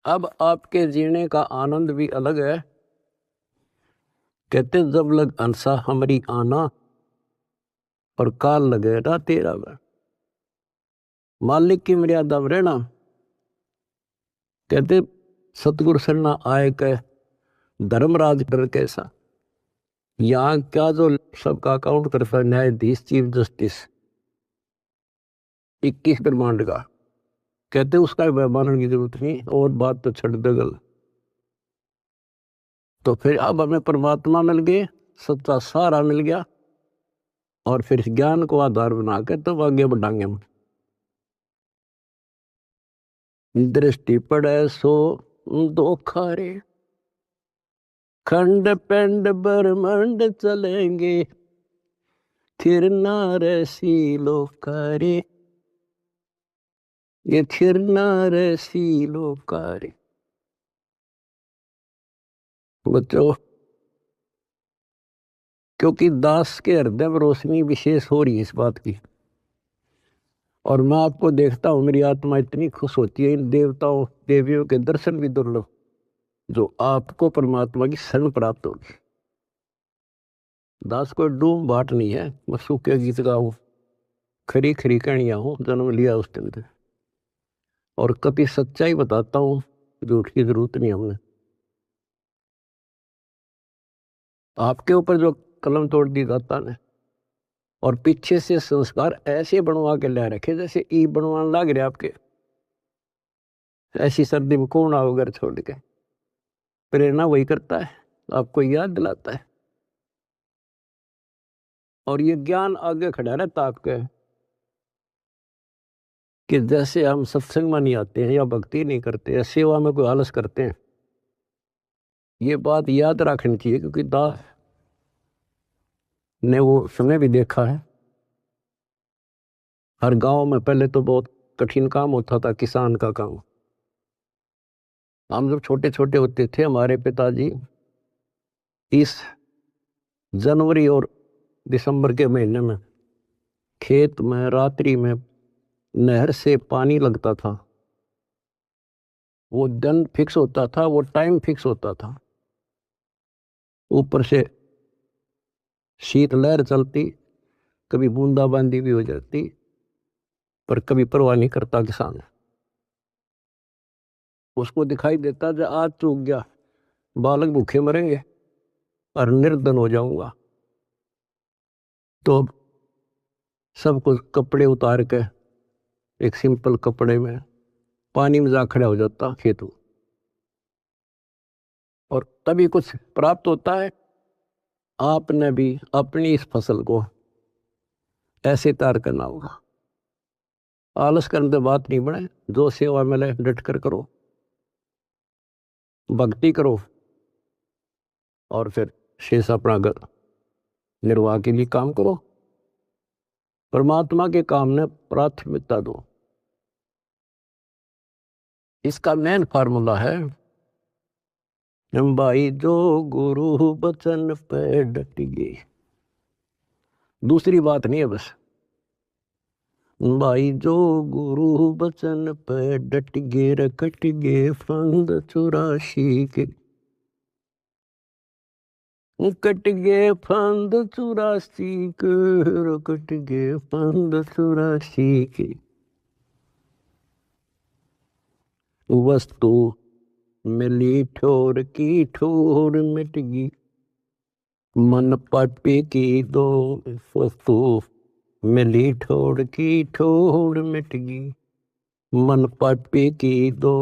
अब आपके जीने का आनंद भी अलग है। कहते जब लग अंसा हमारी आना और काल लगे ना तेरा बर। मालिक की मर्यादा में रहना। कहते सतगुरु सरना आए के धर्मराज डर कैसा। यहाँ क्या जो सबका अकाउंट करता है न्यायाधीश चीफ जस्टिस 21 ब्रह्मांड का। कहते उसका मानने की जरूरत नहीं और बात तो छड़ दगल। तो फिर अब हमें परमात्मा मिल गए, सच्चा सारा मिल गया और फिर ज्ञान को आधार बना के तब आगे बढ़ाएंगे हम। दृष्टि पड़े सो धोखा रे, खंड पिंड ब्रह्मांड चलेंगे, थिर ना रसी लोकारे, ये थिर ना रसी लोकारे। बच्चों, क्योंकि दास के हृदय में रोशनी विशेष हो रही है इस बात की, और मैं आपको देखता हूं मेरी आत्मा इतनी खुश होती है इन देवताओं देवियों के दर्शन भी दुर्लभ जो आपको परमात्मा की शरण प्राप्त होगी। दास कोई डूम बाट नहीं है, मैं सूखे गीत गाऊं खरी खरी कहानियां हूं जन्म लिया उस दिन से, और कभी सच्चाई बताता हूं, झूठ की जरूरत नहीं हमने। आपके ऊपर जो कलम तोड़ दी दाता ने और पीछे से संस्कार ऐसे बनवा के ले रखे जैसे ई बनवाने लग रहे आपके। ऐसी सर्दी में कौन आओ घर छोड़ के। प्रेरणा वही करता है, आपको याद दिलाता है, और ये ज्ञान आगे खड़ा रहता आपके कि जैसे हम सत्संग में नहीं आते हैं या भक्ति नहीं करते या सेवा में कोई आलस करते हैं। ये बात याद रखनी चाहिए क्योंकि दास ने वो समय भी देखा है। हर गांव में पहले तो बहुत कठिन काम होता था, किसान का काम। हम जब छोटे छोटे होते थे हमारे पिताजी इस जनवरी और दिसंबर के महीने में खेत में रात्रि में नहर से पानी लगता था। वो दिन फिक्स होता था, वो टाइम फिक्स होता था। ऊपर से शीत लहर चलती, कभी बूंदाबांदी भी हो जाती, पर कभी परवाह नहीं करता किसान। उसको दिखाई देता जब आज चूक गया बालक भूखे मरेंगे और निर्धन हो जाऊंगा, तो सब कुछ कपड़े उतार के एक सिंपल कपड़े में पानी में जा खड़ा हो जाता खेत, और तभी कुछ प्राप्त होता है। आपने भी अपनी इस फसल को ऐसे तैयार करना होगा। आलस करने से बात नहीं बने, जो सेवा मिले डट कर करो, भक्ति करो, और फिर शेष अपना निर्वाह के लिए काम करो। परमात्मा के काम ने प्राथमिकता दो। इसका मेन फार्मूला है भाई जो गुरु बचन पे डट गए। दूसरी बात नहीं है बस। भाई जो गुरु बचन पे डट गए रकट गए फंद 84 के, कट गए फंद 84 के, रकट गए फंद 84 के। वस्तु मिली ठोर की ठोर मिट गई, मन पापी की दो। वस्तु मिली ठोर की ठोर मिट गई, मन पापी की दो।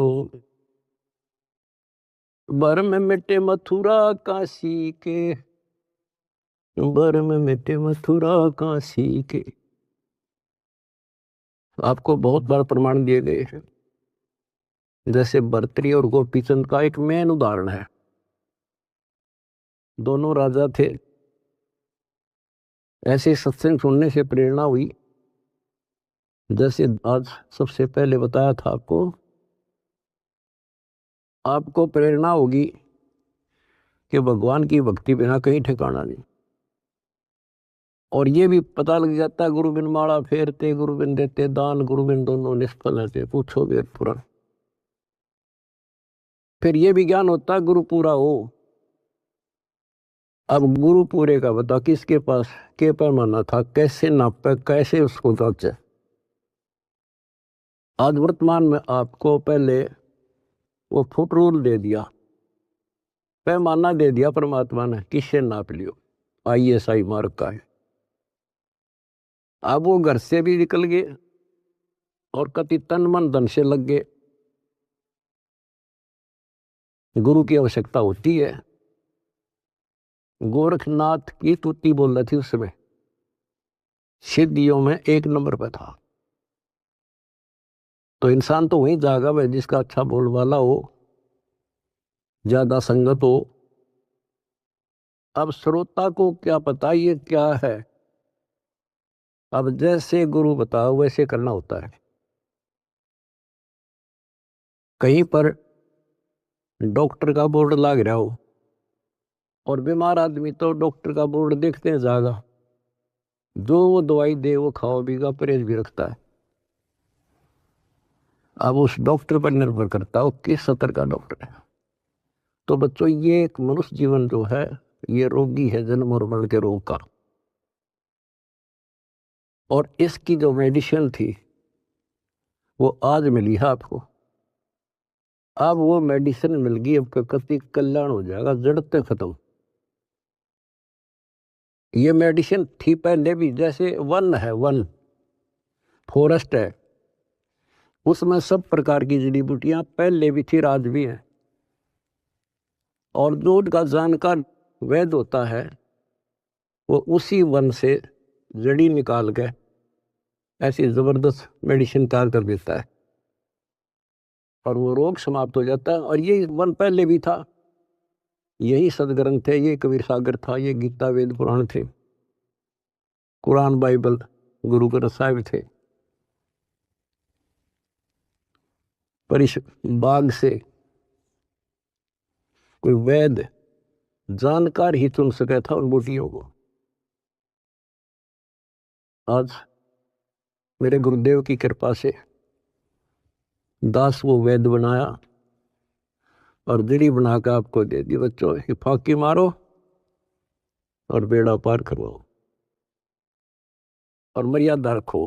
बर में मिटे मथुरा काशी के, बर में मिटे मथुरा काशी के। आपको बहुत बार प्रमाण दिए गए हैं। जैसे भर्तृहरि और गोपीचंद का एक मेन उदाहरण है। दोनों राजा थे। ऐसे सत्संग सुनने से प्रेरणा हुई, जैसे आज सबसे पहले बताया था आपको प्रेरणा होगी कि भगवान की भक्ति बिना कहीं ठिकाना नहीं। और ये भी पता लग जाता है गुरु बिन माला फेरते गुरु बिन देते दान, गुरु बिन दोनों निष्फल रहते, पूछो वेद पुराण। फिर ये भी ज्ञान होता है गुरु पूरा हो। अब गुरु पूरे का बता किसके पास के पैमाना था, कैसे नापे, कैसे उसको जांचे। आज वर्तमान में आपको पहले वो फुट रूल दे दिया, पैमाना दे दिया परमात्मा ने, किससे नाप लियो। ISI मार्क का है। अब वो घर से भी निकल गए और कति तन मन धन से लग गए। गुरु की आवश्यकता होती है। गोरखनाथ की तुति बोल रही थी उस समय, सिद्धियों में 1 नंबर पर था। तो इंसान तो वहीं जागा भाई जिसका अच्छा बोल वाला हो, ज्यादा संगत हो। अब श्रोता को क्या पता ये क्या है। अब जैसे गुरु बताओ वैसे करना होता है। कहीं पर डॉक्टर का बोर्ड लग रहा हो और बीमार आदमी तो डॉक्टर का बोर्ड देखते हैं जागा, जो वो दवाई दे वो खाओ बीगा, परहेज भी रखता है। अब उस डॉक्टर पर निर्भर करता हो किस स्तर का डॉक्टर है। तो बच्चों ये एक मनुष्य जीवन जो है ये रोगी है जन्म और मरण के रोग का। और इसकी जो मेडिसिन थी वो आज मिली है आपको। अब वो मेडिसिन मिल गई, अब कति कल्याण हो जाएगा, जड़ते खत्म। ये मेडिसिन थी पहले भी, जैसे वन है, वन फॉरेस्ट है, उसमें सब प्रकार की जड़ी बूटियां पहले भी थी, आज भी है। और जो उनका जानकार वैद्य होता है वो उसी वन से जड़ी निकाल के ऐसी जबरदस्त मेडिसिन तैयार कर देता है और वो रोग समाप्त हो जाता है। और ये वन पहले भी था, यही सदग्रंथ है, ये कबीर सागर था, ये गीता वेद पुराण थे, कुरान बाइबल गुरु ग्रंथ साहिब थे। पर इस बाग से कोई वैद्य जानकार ही चुन सका था उन बूटियों को। आज मेरे गुरुदेव की कृपा से दास वो वैद्य बनाया और जड़ी बनाकर आपको दे दी। बच्चों ये फाकी मारो और बेड़ा पार करवाओ और मर्यादा रखो।